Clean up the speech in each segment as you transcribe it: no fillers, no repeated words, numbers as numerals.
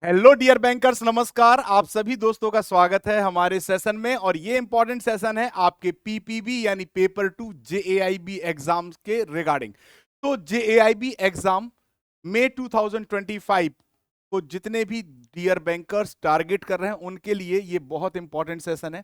Hello dear bankers, नमस्कार। आप सभी दोस्तों का स्वागत है हमारे सेशन में। और ये इंपॉर्टेंट सेशन है आपके पीपीबी यानी पेपर टू जेएआईबी एग्जाम के रिगार्डिंग। तो जेएआईबी एग्जाम मई 2025 को जितने भी डियर बैंकर्स टारगेट कर रहे हैं उनके लिए ये बहुत इंपॉर्टेंट सेशन है,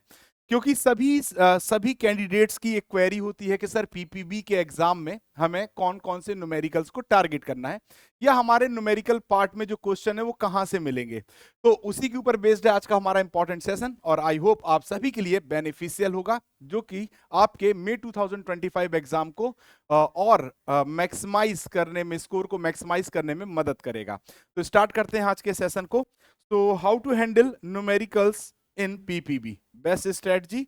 क्योंकि सभी कैंडिडेट्स की एक क्वेरी होती है कि सर पीपीबी के एग्जाम में हमें कौन कौन से न्यूमेरिकल्स को टारगेट करना है, या हमारे न्यूमेरिकल पार्ट में जो क्वेश्चन है वो कहां से मिलेंगे। तो उसी के ऊपर बेस्ड है आज का हमारा इंपॉर्टेंट सेशन, और आई होप आप सभी के लिए बेनिफिशियल होगा, जो कि आपके मई 2025 एग्जाम को और मैक्सिमाइज करने में, स्कोर को मैक्सिमाइज करने में मदद करेगा। तो स्टार्ट करते हैं आज के सेशन को। तो how to handle numericals in PPB, best strategy.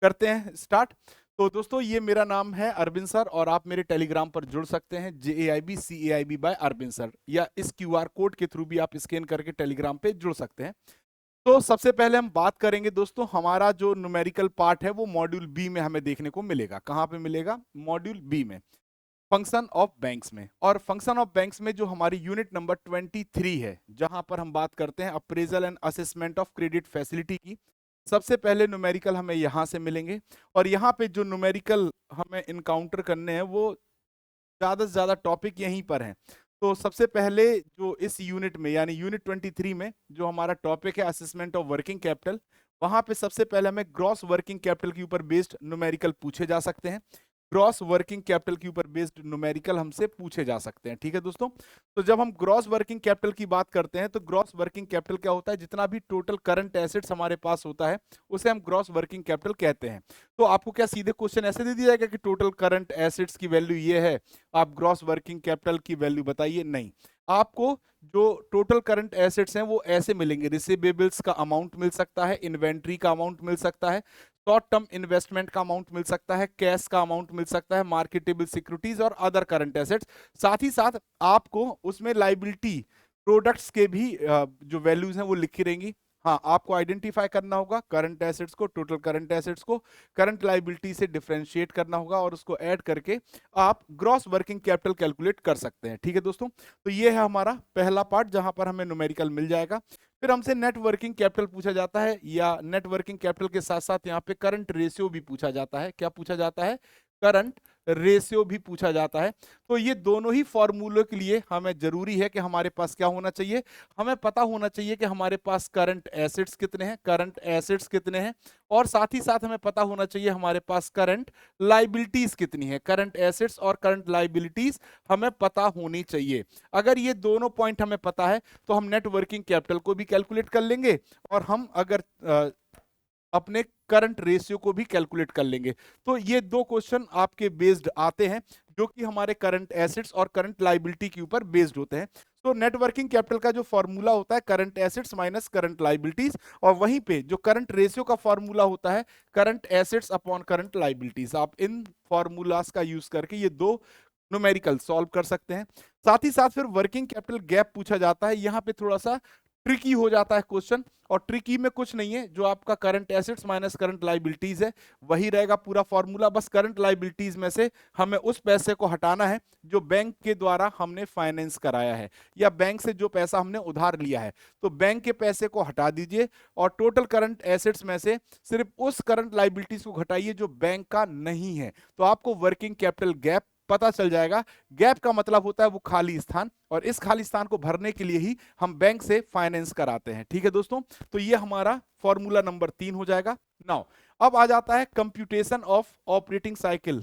करते हैं स्टार्ट। तो दोस्तों, ये मेरा नाम है अरविंद सर, और आप मेरे टेलीग्राम पर जुड़ सकते हैं JAIB बाय अरविंद सर, या इस क्यूआर कोड के थ्रू भी आप स्कैन करके टेलीग्राम पे जुड़ सकते हैं। तो सबसे पहले हम बात करेंगे दोस्तों, हमारा जो न्यूमेरिकल पार्ट है वो मॉड्यूल बी में हमें देखने को मिलेगा। कहां पे मिलेगा? मॉड्यूल बी में, फंक्शन ऑफ बैंक्स में। और फंक्शन ऑफ बैंक्स में जो हमारी यूनिट नंबर 23 है, जहां पर हम बात करते हैं appraisal and assessment of credit facility की, सबसे पहले न्यूमेरिकल हमें यहां से मिलेंगे। और यहाँ पे जो न्यूमेरिकल हमें इनकाउंटर करने हैं वो ज्यादा से ज्यादा टॉपिक यहीं पर हैं। तो सबसे पहले जो इस यूनिट में यानी यूनिट 23 में जो हमारा टॉपिक है असेसमेंट ऑफ वर्किंग कैपिटल, वहां पे सबसे पहले हमें ग्रॉस वर्किंग कैपिटल के ऊपर बेस्ड न्यूमेरिकल पूछे जा सकते हैं। ग्रॉस वर्किंग कैपिटल के ऊपर बेस्ड न्यूमेरिकल हमसे पूछे जा सकते हैं। ठीक है दोस्तों। तो जब हम ग्रॉस वर्किंग कैपिटल की बात करते हैं तो ग्रॉस वर्किंग कैपिटल क्या होता है? जितना भी टोटल करंट एसेट्स हमारे पास होता है उसे हम ग्रॉस वर्किंग कैपिटल कहते हैं। तो आपको क्या सीधे क्वेश्चन ऐसे दे दिया जाएगा कि टोटल करंट एसेट्स की वैल्यू ये है, आप ग्रॉस वर्किंग कैपिटल की वैल्यू बताइए? नहीं, आपको जो टोटल करंट एसेट्स हैं वो ऐसे मिलेंगे। रिसीवेबल्स का अमाउंट मिल सकता है, इन्वेंट्री का अमाउंट मिल सकता है, शॉर्ट टर्म इन्वेस्टमेंट का अमाउंट मिल सकता है, कैश का अमाउंट मिल सकता है, मार्केटेबल सिक्योरिटीज और अदर करंट एसेट्स। साथ ही साथ आपको उसमें लाइबिलिटी प्रोडक्ट्स के भी जो वैल्यूज हैं वो लिखी रहेंगी। हाँ, आपको आइडेंटिफाई करना होगा करंट एसेट्स को, टोटल करंट एसेट्स को करंट लाइबिलिटी से डिफरेंशिएट करना होगा, और उसको ऐड करके आप ग्रॉस वर्किंग कैपिटल कैलकुलेट कर सकते हैं। ठीक है दोस्तों। तो ये है हमारा पहला पार्ट जहां पर हमें न्यूमेरिकल मिल जाएगा। फिर हमसे नेट वर्किंग कैपिटल पूछा जाता है, या नेट वर्किंग कैपिटल के साथ साथ यहाँ पे करंट रेशियो भी पूछा जाता है। क्या पूछा जाता है? करंट रेशियो भी पूछा जाता है। तो ये दोनों ही फॉर्मूलों के लिए हमें जरूरी है कि हमारे पास क्या होना चाहिए? हमें पता होना चाहिए कि हमारे पास करंट एसेट्स कितने हैं, करंट एसेट्स कितने हैं, और साथ ही साथ हमें पता होना चाहिए हमारे पास करंट लाइबिलिटीज कितनी है। करंट एसेट्स और करंट लाइबिलिटीज हमें पता होनी चाहिए। अगर ये दोनों पॉइंट हमें पता है तो हम नेट वर्किंग कैपिटल को भी कैलकुलेट कर लेंगे, और हम अगर अपने करंट रेशियो को भी कैलकुलेट कर लेंगे। तो ये दो क्वेश्चन आपके बेस्ड आते हैं, जो कि हमारे करंट एसेट्स और करंट लाइबिलिटी के ऊपर बेस्ड होते हैं। तो नेट वर्किंग कैपिटल का जो फॉर्मूला होता है current assets minus current liabilities, और वहीं पे जो करंट रेशियो का फॉर्मूला होता है current assets upon current liabilities. आप इन फॉर्मूलाज का यूज करके ये दो न्यूमेरिकल सॉल्व कर सकते हैं। साथ ही साथ फिर वर्किंग कैपिटल गैप पूछा जाता है। यहां पे थोड़ा सा ट्रिकी हो जाता है क्वेश्चन, और ट्रिकी में कुछ नहीं है, जो आपका current assets minus current liabilities है वही रहेगा पूरा फॉर्मूला। बस करंट लाइबिलिटीज में से हमें उस पैसे को हटाना है जो बैंक के द्वारा हमने फाइनेंस कराया है, या बैंक से जो पैसा हमने उधार लिया है। तो बैंक के पैसे को हटा दीजिए, और टोटल करंट एसेट्स में से सिर्फ उस करंट लाइबिलिटीज को घटाइए जो बैंक का नहीं है। तो आपको वर्किंग कैपिटल गैप पता चल जाएगा। गैप का मतलब होता है वो खाली स्थान, और इस खाली स्थान को भरने के लिए ही हम बैंक से फाइनेंस कराते हैं। ठीक है दोस्तों। तो ये हमारा फॉर्मूला नंबर 3 हो जाएगा। नाउ अब आ जाता है computation of operating cycle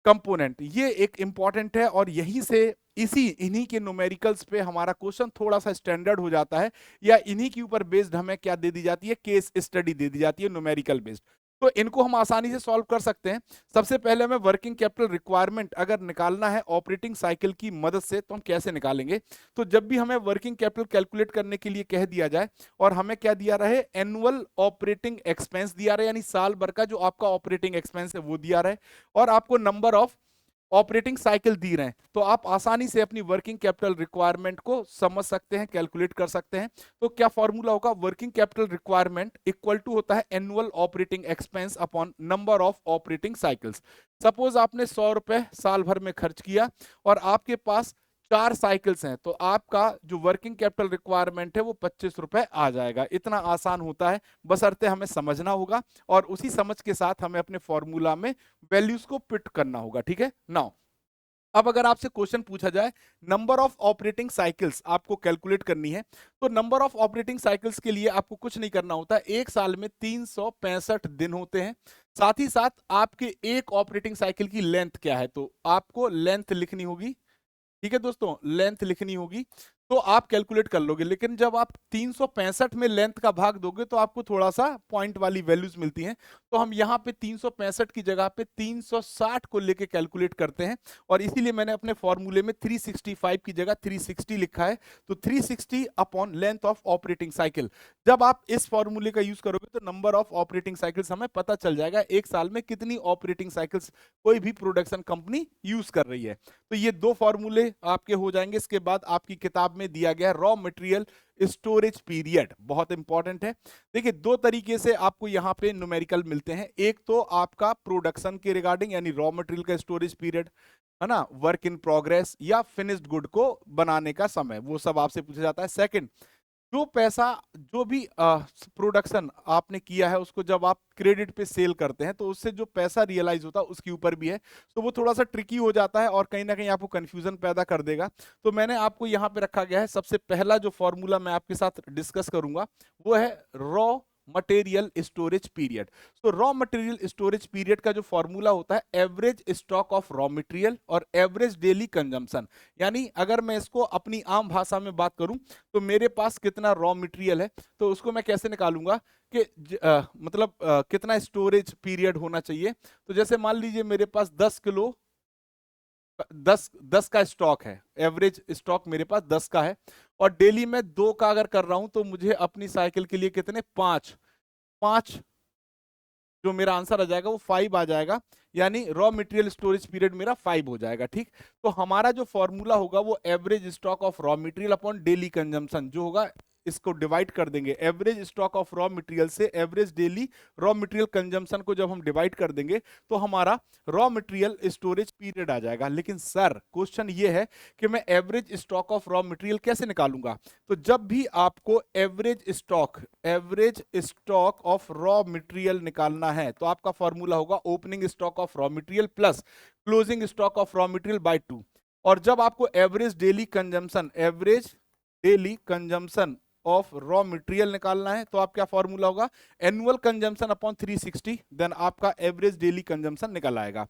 component. ये एक इंपॉर्टेंट है, और यहीं से इन्हीं के न्यूमेरिकल्स पे हमारा क्वेश्चन थोड़ा सा स्टैंडर्ड हो जाता है, या इन्हीं के ऊपर बेस्ड हमें क्या दे दी जाती है? केस स्टडी दे दी जाती है न्यूमेरिकल बेस्ड। तो इनको हम आसानी से सॉल्व कर सकते हैं। सबसे पहले हमें वर्किंग कैपिटल रिक्वायरमेंट अगर निकालना है ऑपरेटिंग साइकिल की मदद से, तो हम कैसे निकालेंगे? तो जब भी हमें वर्किंग कैपिटल कैलकुलेट करने के लिए कह दिया जाए, और हमें क्या दिया रहे? एनुअल ऑपरेटिंग एक्सपेंस दिया रहे, यानी साल भर का जो आपका ऑपरेटिंग एक्सपेंस है वो दिया रहे, और आपको नंबर ऑफ ऑपरेटिंग साइकिल दी रहे हैं, तो आप आसानी से अपनी वर्किंग कैपिटल रिक्वायरमेंट को समझ सकते हैं, कैलकुलेट कर सकते हैं। तो क्या फॉर्मूला होगा? Working capital requirement equal to होता है annual operating expense upon number of operating cycles. Suppose आपने 100 रुपए साल भर में खर्च किया, और आपके पास 4 साइकिल्स हैं तो आपका जो वर्किंग कैपिटल रिक्वायरमेंट है वो 25 रुपए आ जाएगा। इतना आसान होता है, बशर्ते हमें समझना होगा और उसी समझ के साथ हमें अपने फॉर्मूला में वैल्यूज को फिट करना होगा। ठीक है, नाउ अब अगर आपसे क्वेश्चन पूछा जाए नंबर ऑफ ऑपरेटिंग साइकिल्स आपको कैलकुलेट करनी है, तो नंबर ऑफ ऑपरेटिंग साइकिल्स के लिए आपको कुछ नहीं करना होता। एक साल में 365 दिन होते हैं। साथ ही साथ आपके एक ऑपरेटिंग साइकिल की लेंथ क्या है, तो आपको लेंथ लिखनी होगी। ठीक है दोस्तों, लेंथ लिखनी होगी तो आप कैलकुलेट कर लोगे। लेकिन जब आप 365 में लेंथ का भाग दोगे तो आपको थोड़ा सा पॉइंट वाली वैल्यूज मिलती हैं। तो हम यहाँ पे 365 की जगह पे 360 को लेके कैलकुलेट करते हैं और इसीलिए मैंने अपने फॉर्मूले में 365 की जगह 360 लिखा है। तो 360 upon length of operating cycle. जब आप इस फॉर्मूले का यूज करोगे तो नंबर ऑफ ऑपरेटिंग साइकिल्स हमें पता चल जाएगा एक साल में कितनी ऑपरेटिंग साइकिल्स कोई भी प्रोडक्शन कंपनी यूज कर रही है। तो ये दो फॉर्मूले आपके हो जाएंगे। इसके बाद आपकी किताब में दिया गया रॉ मटेरियल स्टोरेज पीरियड, बहुत इंपॉर्टेंट है। देखिए दो तरीके से आपको यहाँ पे न्यूमेरिकल मिलते हैं। एक तो आपका प्रोडक्शन के रिगार्डिंग यानी रॉ मटेरियल का स्टोरेज पीरियड है ना, वर्क इन प्रोग्रेस या फिनिश्ड गुड को बनाने का समय, वो सब आपसे पूछा जाता है। सेकंड, जो पैसा जो भी प्रोडक्शन आपने किया है उसको जब आप क्रेडिट पे सेल करते हैं तो उससे जो पैसा रियलाइज होता है उसके ऊपर भी है। तो वो थोड़ा सा ट्रिकी हो जाता है और कहीं ना कहीं आपको कंफ्यूजन पैदा कर देगा। तो मैंने आपको यहाँ पे रखा गया है, सबसे पहला जो फॉर्मूला मैं आपके साथ डिस्कस करूंगा वो है रॉ मटेरियल स्टोरेज पीरियड। तो रॉ मटेरियल स्टोरेज पीरियड का जो फॉर्मूला होता है average stock of raw material और एवरेज डेली कंजम्पशन। यानी अगर मैं इसको अपनी आम भाषा में बात करूं तो मेरे पास कितना रॉ मटेरियल है तो उसको मैं कैसे निकालूंगा कि मतलब कितना स्टोरेज पीरियड होना चाहिए। तो जैसे मान लीजिए मेरे पास 10 किलो 10 का स्टॉक है, एवरेज स्टॉक मेरे पास 10 का है और डेली में 2 का अगर कर रहा हूं तो मुझे अपनी साइकिल के लिए कितने 5 5 जो मेरा आंसर आ जाएगा वो 5 आ जाएगा। यानी रॉ मटेरियल स्टोरेज पीरियड मेरा 5 हो जाएगा। ठीक, तो हमारा जो फॉर्मूला होगा वो average stock of raw material upon daily consumption जो होगा, इसको डिवाइड कर देंगे। Average stock of raw material से average daily raw material consumption को जब हम डिवाइड कर देंगे तो हमारा रॉ मटेरियल स्टोरेज पीरियड आ जाएगा। लेकिन सर क्वेश्चन ये है कि मैं average stock of raw material कैसे निकालूंगा। तो जब भी आपको average stock of raw material निकालना है तो आपका फॉर्मूला होगा opening stock of raw material plus closing stock of raw material by 2। और जब आपको average daily consumption of raw material निकालना है तो आप क्या फॉर्मूला होगा एनुअल कंजम्पशन अपॉन 360, देन आपका एवरेज डेली कंजम्पशन निकल आएगा।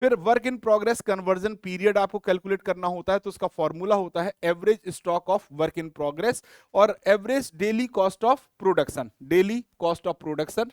फिर work in progress conversion period आपको कैलकुलेट करना होता है तो उसका फॉर्मूला होता है average stock of work in progress और average daily cost of production. Daily cost of production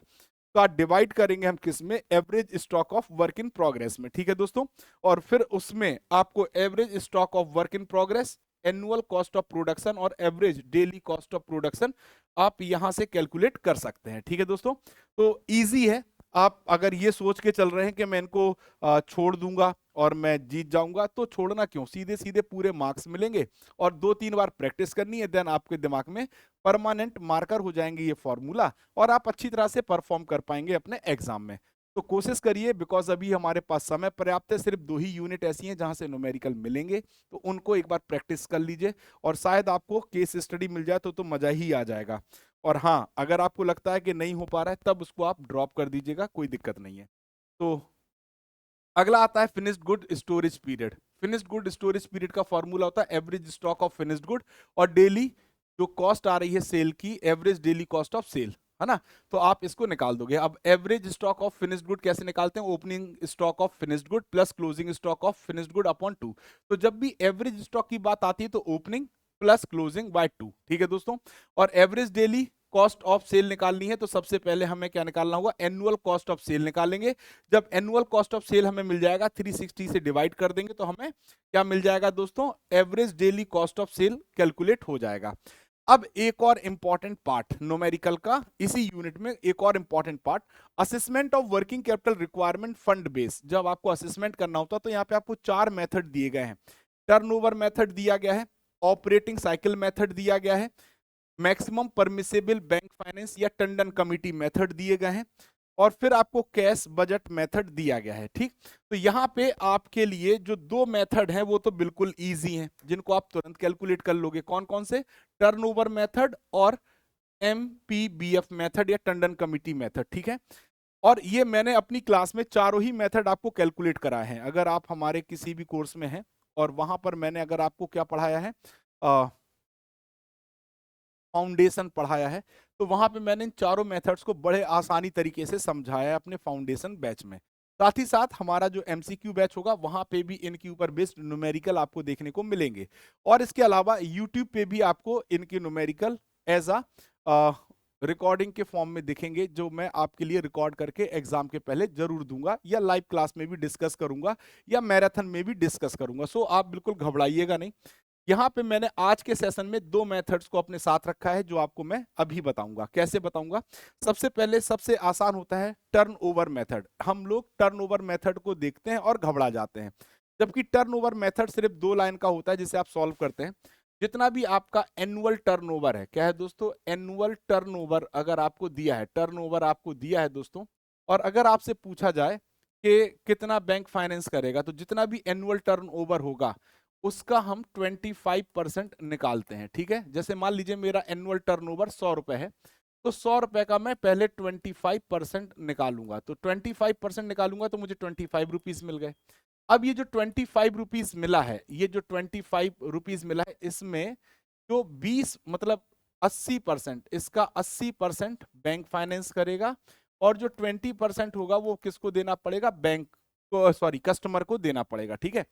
का डिवाइड करेंगे हम किस में, average stock of work in progress में। ठीक है दोस्तों, और फिर उसमें आपको average stock of work in progress, annual cost of production और average daily cost of production आप यहां से कैलकुलेट कर सकते हैं। ठीक है दोस्तों, तो इजी है। आप अगर ये सोच के चल रहे हैं कि मैं इनको छोड़ दूंगा और मैं जीत जाऊंगा तो छोड़ना क्यों, सीधे सीधे पूरे मार्क्स मिलेंगे और 2-3 बार प्रैक्टिस करनी है, देन आपके दिमाग में परमानेंट मार्कर हो जाएंगे ये फॉर्मूला और आप अच्छी तरह से परफॉर्म कर पाएंगे अपने एग्जाम में। तो कोशिश करिए, बिकॉज अभी हमारे पास समय पर्याप्त है। सिर्फ 2 ही यूनिट ऐसी हैं जहां से न्यूमेरिकल मिलेंगे तो उनको एक बार प्रैक्टिस कर लीजिए और शायद आपको केस स्टडी मिल जाए तो मजा ही आ जाएगा। और हाँ, अगर आपको लगता है कि नहीं हो पा रहा है तब उसको आप ड्रॉप कर दीजिएगा, कोई दिक्कत नहीं है। तो अगला आता है finished good storage period. Finished good storage period का फॉर्मूला होता है average stock of finished good और डेली जो कॉस्ट आ रही है सेल की, average daily cost of sale, है ना। तो आप इसको निकाल दोगे। अब average stock of finished good कैसे निकालते हैं, opening stock of finished good plus closing stock of finished good upon 2। तो जब भी एवरेज स्टॉक की बात आती है तो ओपनिंग प्लस क्लोजिंग बाय 2। ठीक है दोस्तों, और average daily cost of sale निकालनी है तो सबसे पहले हमें क्या निकालना होगा, एनुअल कॉस्ट ऑफ सेल निकालेंगे। जब एनुअल कॉस्ट ऑफ सेल हमें मिल जाएगा 360 से डिवाइड कर देंगे तो हमें क्या मिल जाएगा दोस्तों, average daily cost of sale calculate हो जाएगा। अब एक और इंपॉर्टेंट पार्ट न्यूमेरिकल का, इसी यूनिट में एक और important part, assessment of working capital requirement fund base. जब आपको असेसमेंट करना होता है तो यहाँ पे आपको 4 मेथड दिए गए हैं। टर्नओवर मेथड दिया गया है, ऑपरेटिंग साइकिल मेथड दिया गया है, मैक्सिमम परमिसेबल बैंक फाइनेंस या टंडन कमिटी मेथड दिए गए हैं और फिर आपको कैश बजट मेथड दिया गया है। ठीक, तो यहाँ पे आपके लिए जो दो मेथड हैं वो तो बिल्कुल इजी हैं, जिनको आप तुरंत कैलकुलेट कर लोगे। कौन कौन से? टर्नओवर मेथड और MPBF मेथड या टंडन कमिटी मेथड। ठीक है, और ये मैंने अपनी क्लास में चारों ही मेथड आपको कैलकुलेट कराए हैं। अगर आप हमारे किसी भी कोर्स में हैं और वहां पर मैंने अगर आपको क्या पढ़ाया है, फाउंडेशन पढ़ाया है, तो वहां पे मैंने इन चारों मेथड्स को बड़े आसानी तरीके से समझाया है अपने फाउंडेशन बैच में। साथ ही साथ हमारा जो MCQ बैच होगा वहां पे भी इनके ऊपर बेस्ड न्यूमेरिकल आपको देखने को मिलेंगे। और इसके अलावा यूट्यूब पे भी आपको इनके न्यूमेरिकल एज अ रिकॉर्डिंग के फॉर्म में दिखेंगे, जो मैं आपके लिए रिकॉर्ड करके एग्जाम के पहले जरूर दूंगा, या लाइव क्लास में भी डिस्कस करूंगा, या मैराथन में भी डिस्कस करूंगा। सो आप बिल्कुल घबराइएगा नहीं। यहाँ पे मैंने आज के सेशन में दो मेथड्स को अपने साथ रखा है, जो आपको मैं अभी बताऊंगा। कैसे बताऊंगा? सबसे पहले सबसे आसान होता है टर्नओवर मेथड। हम लोग टर्नओवर मेथड को देखते हैं और घबरा जाते हैं, जबकि टर्नओवर मेथड सिर्फ 2 लाइन का होता है जिसे आप सॉल्व करते हैं। जितना भी आपका एनुअल टर्नओवर है, क्या है दोस्तों? एनुअल टर्नओवर अगर आपको दिया है, टर्नओवर आपको दिया है दोस्तों, और अगर आपसे पूछा जाए कि कितना बैंक फाइनेंस करेगा, तो जितना भी एनुअल टर्नओवर होगा उसका हम 25% निकालते हैं। ठीक है, जैसे मान लीजिए मेरा एनुअल टर्नओवर 100 रुपए है, तो 100 रुपए का मैं पहले 25% निकालूंगा। तो 25% निकालूंगा तो मुझे 25 रुपीज मिल गए। अब ये जो 25 रुपीज मिला है, ये जो 25 रुपीज मिला है, इसमें जो 20 मतलब 80%, इसका 80% बैंक फाइनेंस करेगा, और जो 20% होगा वो किसको देना पड़ेगा? बैंक को, सॉरी, कस्टमर को देना पड़ेगा। ठीक है,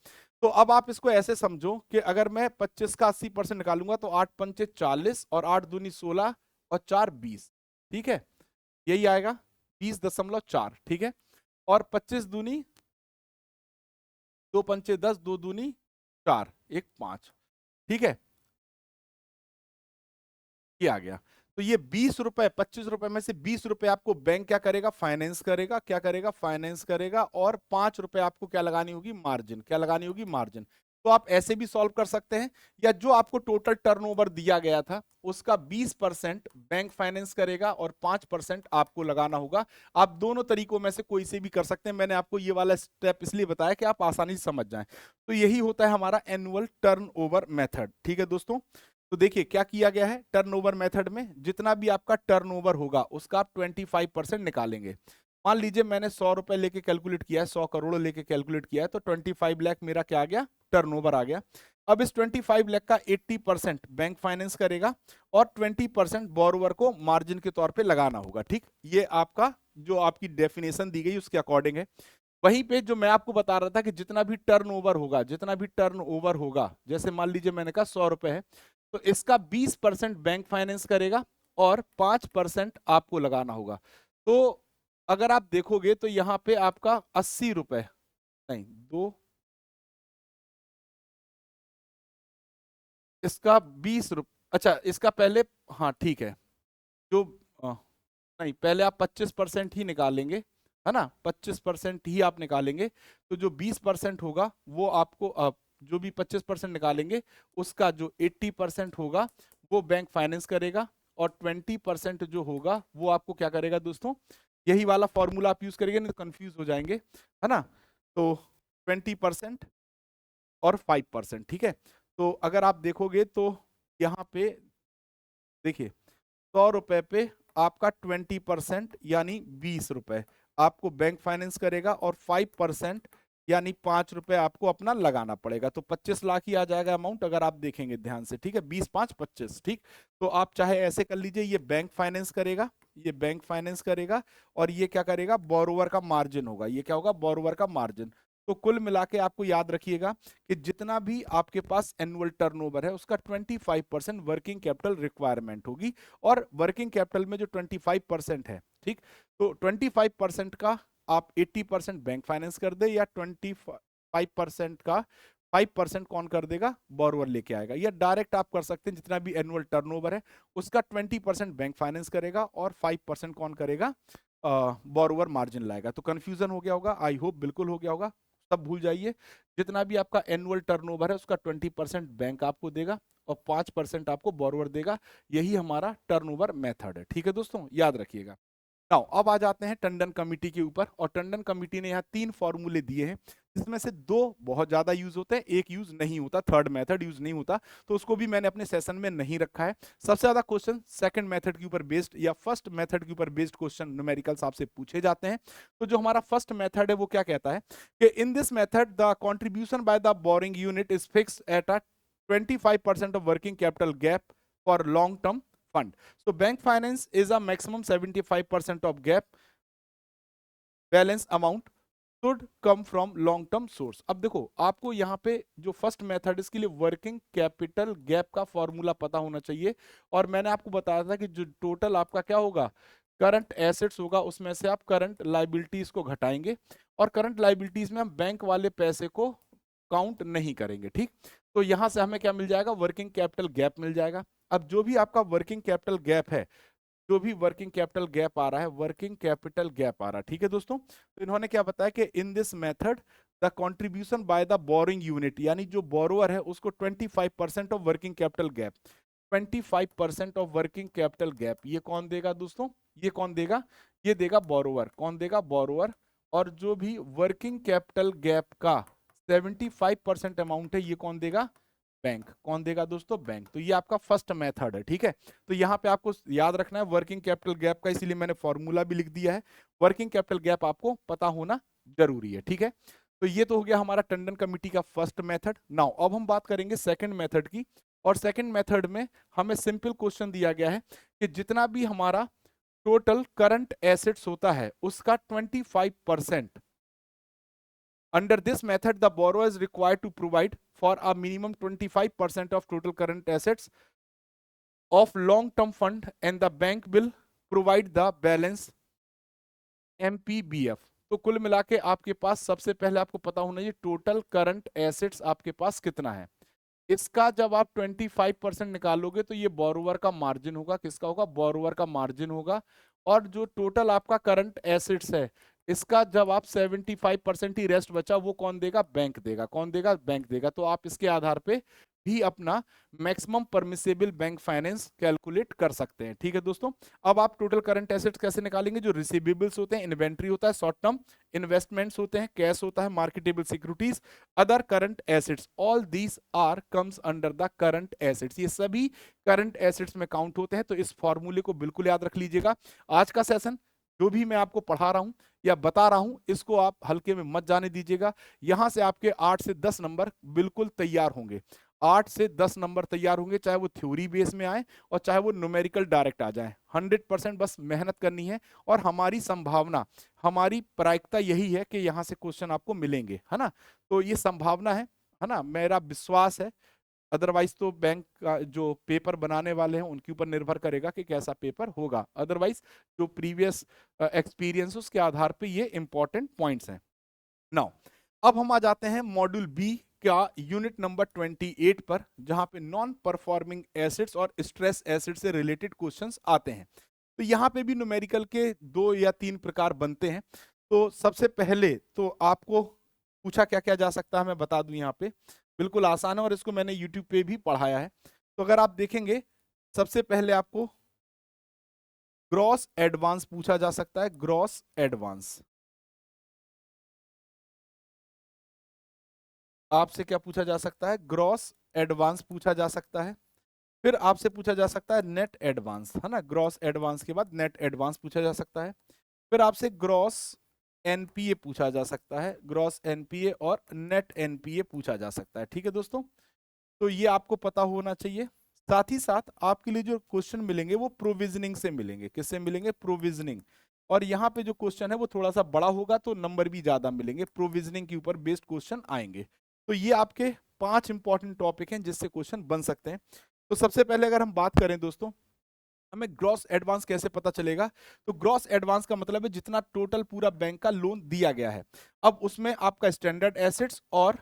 तो अब आप इसको ऐसे समझो कि अगर मैं 25 का 80% निकालूंगा तो 8 पंचे 40 और 8 दूनी 16 और 4 20। ठीक है, यही आएगा 20.4। ठीक है, और 25 दूनी 2 पंचे 10, 2 दूनी 4, 1 5। ठीक है, ये आ गया। तो ये 20 रुपए, 25 रुपए में से 20 रुपए आपको बैंक क्या करेगा? फाइनेंस करेगा। क्या करेगा? फाइनेंस करेगा। और 5 रुपए आपको क्या लगानी होगी? मार्जिन। क्या लगानी होगी? मार्जिन। तो आप ऐसे भी सॉल्व कर सकते हैं, या जो आपको टोटल टर्नओवर दिया गया था उसका 20% बैंक फाइनेंस करेगा और 5% आपको लगाना होगा। आप दोनों तरीकों में से कोई से भी कर सकते हैं। मैंने आपको ये वाला स्टेप इसलिए बताया कि आप आसानी से समझ जाएं। तो यही होता है हमारा एनुअल टर्नओवर मेथड। ठीक है दोस्तों, तो देखिए क्या किया गया है टर्नओवर मेथड में, जितना भी आपका टर्नओवर होगा उसका आप 25% निकालेंगे। मान लीजिए मैंने 100 रुपए लेके कैलकुलेट किया है, 100 करोड़ लेके कैलकुलेट किया है, तो 25 लाख मेरा क्या आ गया? टर्नओवर आ गया। अब इस 25 लाख का 80% बैंक फाइनेंस करेगा और 20% बोरोवर को मार्जिन के तौर पे लगाना होगा। ठीक, ये आपका जो आपकी डेफिनेशन दी गई उसके अकॉर्डिंग है। वहीं पे जो मैं आपको बता रहा था कि जितना भी टर्नओवर होगा, जितना भी टर्नओवर होगा, जैसे मान लीजिए मैंने कहा 100 रुपए है, तो इसका 20% बैंक फाइनेंस करेगा और 5% आपको लगाना होगा। तो अगर आप देखोगे तो यहाँ पे आपका 80 रुपए, नहीं दो, इसका 20 रुपए, अच्छा इसका पहले, हाँ ठीक है, जो नहीं, पहले आप 25% ही निकालेंगे, है ना? 25% ही आप निकालेंगे। तो जो 20% होगा वो आपको जो भी 25% निकालेंगे उसका जो 80% होगा वो बैंक फाइनेंस करेगा, और 20% जो होगा वो आपको क्या करेगा दोस्तों? यही वाला फॉर्मूला आप यूज करेंगे, नहीं तो कंफ्यूज हो जाएंगे, है ना? तो 20% और 5%। ठीक है, तो अगर आप देखोगे तो यहाँ पे देखिए 100 रुपए पे आपका 20% यानी 20 रुपए आपको बैंक फाइनेंस करेगा, और 5% यानी 5 रुपए आपको अपना लगाना पड़ेगा। तो 25 लाख ही आ जाएगा अमाउंट, अगर आप देखेंगे ध्यान से। ठीक है, 20 5 25। ठीक, तो आप चाहे ऐसे कर लीजिए, ये बैंक फाइनेंस करेगा, ये बैंक फाइनेंस करेगा, और ये क्या करेगा? बोरोवर का मार्जिन होगा। ये क्या होगा? बोरोवर का मार्जिन। तो कुल मिला के आपको याद रखिएगा कि जितना भी आपके पास एनुअल टर्नओवर है उसका 25% वर्किंग कैपिटल रिक्वायरमेंट होगी, और वर्किंग कैपिटल में जो 25% है, ठीक, तो 25% का आप 80% बैंक फाइनेंस कर दे, या 25% का 5% कौन कर देगा? बोरोवर लेके आएगा। या डायरेक्ट आप कर सकते हैं, जितना भी एनुअल टर्नओवर है उसका 20% बैंक फाइनेंस करेगा और 5% कौन करेगा? बोरोवर मार्जिन लाएगा। तो कंफ्यूजन हो गया होगा, आई होप बिल्कुल हो गया होगा। सब भूल जाइए, जितना भी आपका एनुअल टर्नओवर है उसका 20% बैंक आपको देगा और 5% आपको बोरोवर देगा। यही हमारा टर्नओवर मेथड है। ठीक है दोस्तों, याद रखिएगा। नाउ अब आ जाते हैं टंडन कमिटी के ऊपर, और टंडन कमिटी ने यहाँ 3 फॉर्मूले दिए हैं, जिसमें से 2 बहुत ज्यादा यूज होते हैं, एक यूज नहीं होता, थर्ड मेथड यूज नहीं होता, तो उसको भी मैंने अपने सेशन में नहीं रखा है। सबसे ज्यादा क्वेश्चन सेकंड मेथड के ऊपर बेस्ड या फर्स्ट मेथड के ऊपर बेस्ड क्वेश्चन न्यूमेरिकल्स आपसे पूछे जाते हैं। तो जो हमारा फर्स्ट मेथड है वो क्या कहता है कि in this method the contribution by the boring unit is fixed at a 25% of working capital gap for long term fund. So bank finance is a maximum 75% of gap balance amount should come from long term source. अब देखो आपको यहाँ पे जो first method इसके लिए working capital gap का formula पता होना चाहिए, और मैंने आपको बताया था कि जो टोटल आपका क्या होगा करंट एसेट्स होगा, उसमें से आप करंट लाइबिलिटीज को घटाएंगे, और करंट लाइबिलिटीज में हम बैंक वाले पैसे को काउंट नहीं करेंगे। ठीक, तो यहां से हमें क्या मिल जाएगा, वर्किंग कैपिटल गैप मिल जाएगा। अब जो भी आपका वर्किंग कैपिटल गैप है, जो भी वर्किंग कैपिटल गैप आ रहा है, वर्किंग कैपिटल गैप आ रहा है, ठीक है दोस्तों, तो इन्होंने क्या बताया कि in this method the contribution by the boring unit, यानी जो बोरोअर है उसको 25% of working capital gap, 25% of working capital gap ये कौन देगा दोस्तों, ये कौन देगा, ये देगा बोरोअर। कौन देगा, बोरोअर। और जो भी वर्किंग कैपिटल गैप का 75% अमाउंट है ये कौन देगा, बैंक। कौन देगा दोस्तों, बैंक। तो ये आपका फर्स्ट मेथड है। ठीक है, तो यहाँ पे आपको याद रखना है वर्किंग कैपिटल गैप का, इसीलिए मैंने फॉर्मूला भी लिख दिया है। वर्किंग कैपिटल गैप आपको पता होना जरूरी है। ठीक है, तो ये तो हो गया हमारा टंडन कमिटी का फर्स्ट मेथड। नाउ अब हम बात करेंगे सेकंड मेथड की, और सेकंड मेथड में हमें सिंपल क्वेश्चन दिया गया है कि जितना भी हमारा टोटल करंट एसेट्स होता है उसका 25%, under this method the borrower is required to provide for a minimum 25% of total current assets of long term fund and the bank will provide the balance MPBF। तो कुल मिला के आपके पास सबसे पहले आपको पता होना चाहिए टोटल करंट एसेट्स आपके पास कितना है। इसका जब आप 25% निकालोगे तो ये बोरोवर का मार्जिन होगा। किसका होगा, बोरोवर का मार्जिन होगा। और जो टोटल आपका करंट एसेट्स है इसका जब आप 75% ही रेस्ट बचा वो कौन देगा, बैंक देगा। कौन देगा, बैंक देगा। तो आप इसके आधार पे भी अपना maximum permissible bank finance calculate कर सकते हैं। ठीक है दोस्तों, अब आप टोटल करंट एसेट्स कैसे निकालेंगे, जो रिसीवेबल्स होते हैं, इन्वेंट्री होता है, शॉर्ट टर्म इन्वेस्टमेंट्स होते हैं, कैश होता है, marketable securities, other current assets, all these are comes under the current assets. ये सभी करंट एसेट्स में काउंट होते हैं। तो इस फॉर्मूले को बिल्कुल याद रख लीजिएगा। आज का सेशन जो भी मैं आपको पढ़ा रहा हूं या बता रहा हूं इसको आप हल्के में मत जाने दीजिएगा। यहां से आपके 8 से 10 नंबर बिल्कुल तैयार होंगे। 8 से 10 नंबर तैयार होंगे, चाहे वो थ्योरी बेस में आए और चाहे वो न्यूमेरिकल डायरेक्ट आ जाए। 100% बस मेहनत करनी है, और हमारी संभावना, हमारी प्रायिकता यही है कि यहाँ से क्वेश्चन आपको मिलेंगे, है ना। तो ये संभावना है ना, मेरा विश्वास है। अदरवाइज तो बैंक का जो पेपर बनाने वाले हैं उनके ऊपर निर्भर करेगा कि कैसा पेपर होगा। अदरवाइज जो प्रीवियस एक्सपीरियंस उसके आधार पे ये इंपॉर्टेंट पॉइंट्स हैं। नाउ अब हम आ जाते हैं मॉड्यूल बी का यूनिट नंबर 28 पर, जहां पे नॉन परफॉर्मिंग एसेट्स और स्ट्रेस एसेट्स से रिलेटेड क्वेश्चंस आते हैं। तो यहाँ पे भी न्यूमेरिकल के 2 या 3 प्रकार बनते हैं। तो सबसे पहले तो आपको पूछा क्या क्या जा सकता है मैं बता दूं, यहाँ पे बिल्कुल आसान है और इसको मैंने यूट्यूब पे भी पढ़ाया है। तो अगर आप देखेंगे सबसे पहले आपको ग्रॉस एडवांस पूछा जा सकता है। ग्रॉस एडवांस आपसे क्या पूछा जा सकता है, ग्रॉस एडवांस पूछा जा सकता है। फिर आपसे पूछा जा सकता है नेट एडवांस, है ना। ग्रॉस एडवांस के बाद नेट एडवांस पूछा जा सकता है। फिर आपसे ग्रॉस एनपीए पूछा जा सकता है। ग्रॉस एनपीए और नेट एनपीए पूछा जा सकता है। ठीक है दोस्तों, तो ये आपको पता होना चाहिए। साथ ही साथ आपके लिए जो क्वेश्चन मिलेंगे वो प्रोविजनिंग से मिलेंगे। किससे मिलेंगे, प्रोविजनिंग। और यहाँ पे जो क्वेश्चन है वो थोड़ा सा बड़ा होगा तो नंबर भी ज्यादा मिलेंगे। प्रोविजनिंग के ऊपर बेस्ड क्वेश्चन आएंगे। तो ये आपके 5 इंपॉर्टेंट टॉपिक हैं जिससे क्वेश्चन बन सकते हैं। तो सबसे पहले अगर हम बात करें दोस्तों, हमें ग्रॉस एडवांस कैसे पता चलेगा। तो ग्रॉस एडवांस का मतलब है जितना टोटल पूरा बैंक का लोन दिया गया है। अब उसमें आपका स्टैंडर्ड एसेट्स और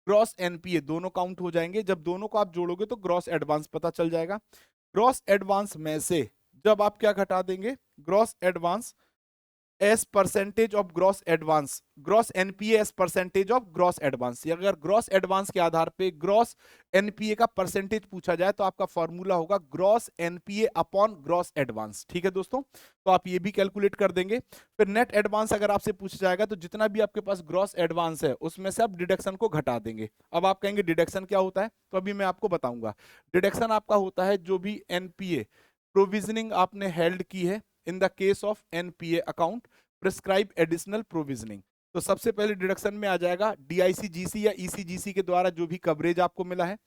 ग्रॉस एनपीए दोनों काउंट हो जाएंगे। जब दोनों को आप जोड़ोगे तो ग्रॉस एडवांस पता चल जाएगा। ग्रॉस एडवांस में से जब आप क्या घटा देंगे, gross advance S percentage of gross advance, gross NPA S percentage of gross advance. अगर ग्रॉस एडवांस के आधार पे ग्रॉस एनपीए का परसेंटेज पूछा जाए तो आपका फॉर्मूला होगा gross NPA upon gross advance. ठीक है दोस्तों, तो आप ये भी कैलकुलेट कर देंगे। फिर नेट एडवांस अगर आपसे पूछा जाएगा तो जितना भी आपके पास ग्रॉस एडवांस है उसमें से आप डिडक्शन को घटा देंगे। अब आप कहेंगे डिडक्शन क्या होता है, तो अभी मैं आपको बताऊंगा। डिडक्शन आपका होता है जो भी एनपीए प्रोविजनिंग आपने हेल्ड की है in the case of NPA account prescribe additional provisioning. तो सबसे पहले डिडक्शन में आ जाएगा डीआईसीजीसी या ईसीजीसी के द्वारा जो भी कवरेज आपको मिला है।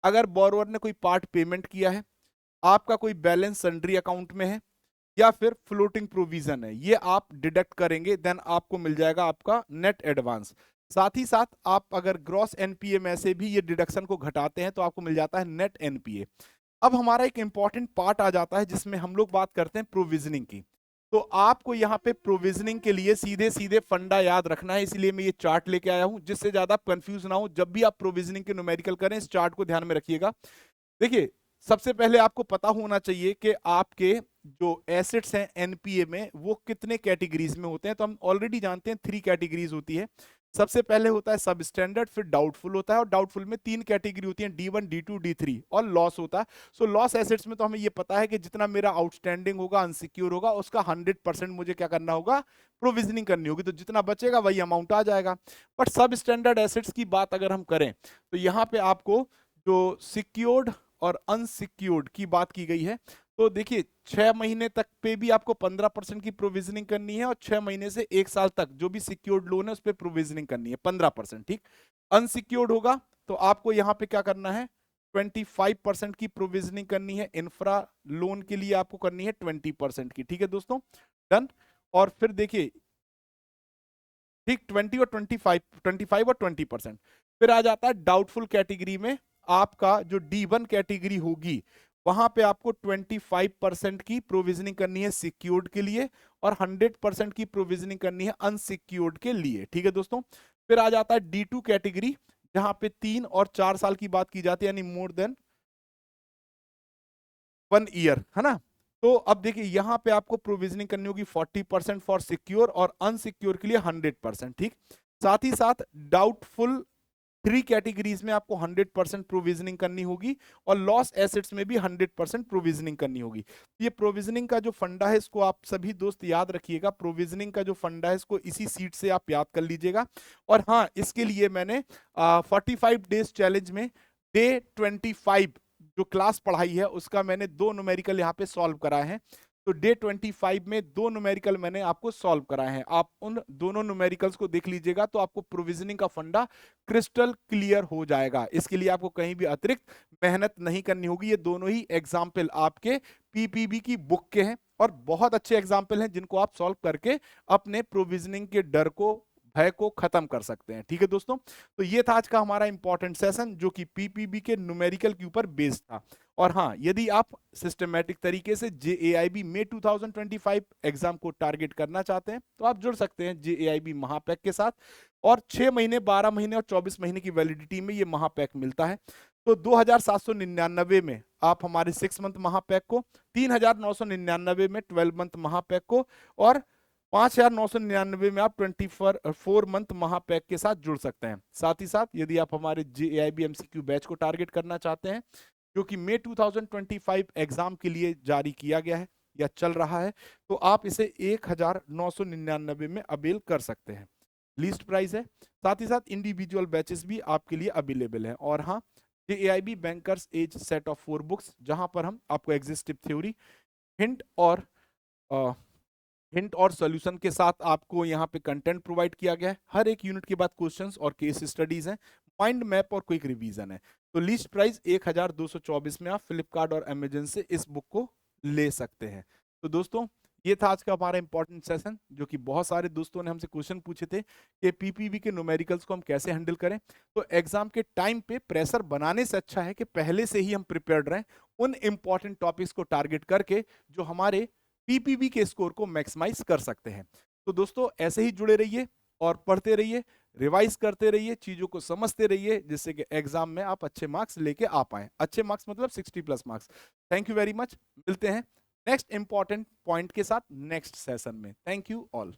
अगर बोरोवर ने कोई पार्ट पेमेंट किया है, आपका कोई बैलेंस सन्ड्री अकाउंट में है, या फिर फ्लोटिंग प्रोविजन है, ये आप डिडक्ट करेंगे, देन आपको मिल जाएगा आपका नेट एडवांस। साथ ही साथ आप अगर ग्रॉस एनपीए में से भी ये डिडक्शन को घटाते हैं तो आपको मिल जाता है नेट एनपीए। अब हमारा एक इंपॉर्टेंट पार्ट आ जाता है जिसमें हम लोग बात करते हैं प्रोविजनिंग की। तो आपको यहाँ पे प्रोविजनिंग के लिए सीधे सीधे फंडा याद रखना है, इसलिए मैं ये चार्ट लेके आया हूं जिससे ज्यादा आप कंफ्यूज ना हो। जब भी आप प्रोविजनिंग के न्यूमेरिकल करें इस चार्ट को ध्यान में रखिएगा। देखिए, सबसे पहले आपको पता होना चाहिए कि आपके जो एसेट्स हैं एनपीए में वो कितने कैटेगरीज में होते हैं। तो हम ऑलरेडी जानते हैं 3 कैटेगरीज होती है। सबसे पहले होता है सब स्टैंडर्ड, फिर डाउटफुल होता है, और डाउटफुल में 3 कैटेगरी होती है, D1 D2 D3, और लॉस होता है। सो लॉस एसेट्स में तो हमें ये पता है कि जितना मेरा आउटस्टैंडिंग होगा अनसिक्योर होगा उसका 100% मुझे क्या करना होगा, प्रोविजनिंग करनी होगी, तो जितना बचेगा वही अमाउंट आ जाएगा। बट सब स्टैंडर्ड एसेट्स की बात अगर हम करें तो यहाँ पे आपको जो सिक्योर्ड और अनसिक्योर्ड की बात की गई है। तो देखिए 6 महीने तक पे भी आपको 15% की प्रोविजनिंग करनी है, और 6 महीने से 1 साल तक जो भी सिक्योर्ड लोन है उस पर प्रोविजनिंग करनी है 15%। ठीक, अनसिक्योर्ड होगा तो आपको यहाँ पे क्या करना है, 25% की प्रोविजनिंग करनी है। इंफ्रा लोन के लिए आपको करनी है 20% की। ठीक है दोस्तों, डन। और फिर देखिए, ठीक, 20 और 25 और 20%। फिर आ जाता है डाउटफुल कैटेगरी में, आपका जो D1 कैटेगरी होगी वहां पे आपको 25% की प्रोविजनिंग करनी है सिक्योर्ड के लिए, और 100% की प्रोविजनिंग करनी है अनसिक्योर्ड के लिए। ठीक है दोस्तों, फिर आ जाता है D2 कैटेगरी जहां पे 3 और 4 साल की बात की जाती है, यानी मोर देन 1 ईयर, है ना। तो अब देखिए यहां पे आपको प्रोविजनिंग करनी होगी 40% फॉर सिक्योर और अनसिक्योर के लिए 100%। ठीक, साथ ही साथ डाउटफुल 3 कैटेगरीज में आपको 100% प्रोविजनिंग करनी होगी, और लॉस एसेट्स में भी 100% प्रोविजनिंग करनी होगी। ये प्रोविजनिंग का जो फंडा है इसको आप सभी दोस्त याद रखिएगा। प्रोविजनिंग का जो फंडा है इसको इसी सीट से आप याद कर लीजिएगा। और हाँ, इसके लिए मैंने 45 डेज चैलेंज में डे 25 जो क्लास पढ़ाई है उसका मैंने 2 न्यूमेरिकल यहाँ पे सॉल्व कराए हैं। तो डे 25 में 2 न्यूमेरिकल मैंने आपको सॉल्व कराए हैं। आप उन दोनों न्यूमेरिकल्स को देख लीजिएगा तो आपको प्रोविजनिंग का फंडा क्रिस्टल क्लियर हो जाएगा। इसके लिए आपको कहीं भी अतिरिक्त मेहनत नहीं करनी होगी। ये दोनों ही एग्जाम्पल आपके पीपीबी की बुक के हैं, और बहुत अच्छे एग्जाम्पल हैं जिनको आप सॉल्व करके अपने प्रोविजनिंग के डर को, भय को खत्म कर सकते हैं। ठीक है दोस्तों, तो ये था आज का हमारा इंपॉर्टेंट सेशन जो कि पीपीबी के न्यूमेरिकल के ऊपर बेस्ड था। और हाँ, यदि आप सिस्टमेटिक तरीके से जेएआईबी में 2025 एग्जाम को टारगेट करना चाहते हैं तो आप जुड़ सकते हैं जेएआईबी महापैक के साथ। और 6 महीने, 12 महीने और 24 महीने की वैलिडिटी में ये महापैक मिलता है। तो 2799 में आप हमारे 6 मंथ महापैक को, 3999 में 12 मंथ महापैक को, और 5999 में आप 24 मंथ महापैक के साथ जुड़ सकते हैं। साथ ही साथ यदि आप हमारे जेएआईबी एमसीक्यू बैच को टारगेट करना चाहते हैं जो कि मई 2025 एग्जाम के लिए जारी किया गया है या चल रहा है, तो आप इसे 1999 में अवेल कर सकते हैं। लीस्ट प्राइस है। साथ ही साथ इंडिविजुअल बैचेस भी आपके लिए अवेलेबल हैं। और हाँ, JAIIB bankers as set of 4 books जहां पर हम आपको एग्जिस्टिव थ्योरी, हिंट और सॉल्यूशन के साथ आपको यहाँ पे कंटेंट प्रोवाइड किया गया है। हर एक यूनिट के बाद क्वेश्चंस और केस स्टडीज हैं, माइंड मैप और क्विक रिवीजन है। तो लिस्ट प्राइस 1224 में आप फ्लिपकार्ट और अमेजन से इस बुक को ले सकते हैं। तो दोस्तों, ये था आज का हमारा इंपॉर्टेंट सेशन जो कि बहुत सारे दोस्तों ने हमसे क्वेश्चन पूछे थे कि पीपीबी के न्यूमेरिकल्स को हम कैसे हैंडल करें। तो एग्जाम के टाइम पे प्रेशर बनाने से अच्छा है कि पहले से ही हम प्रिपेयर्ड रहें उन इंपॉर्टेंट टॉपिक्स को टारगेट करके जो हमारे पीपीबी के स्कोर को मैक्सिमाइज कर सकते हैं। तो दोस्तों, ऐसे ही जुड़े रहिए और पढ़ते रहिए, रिवाइज करते रहिए, चीजों को समझते रहिए, जिससे कि एग्जाम में आप अच्छे मार्क्स लेके आ पाए। अच्छे मार्क्स मतलब 60+ marks. Thank you very much, मिलते हैं नेक्स्ट इंपॉर्टेंट पॉइंट के साथ नेक्स्ट सेशन में। Thank you all.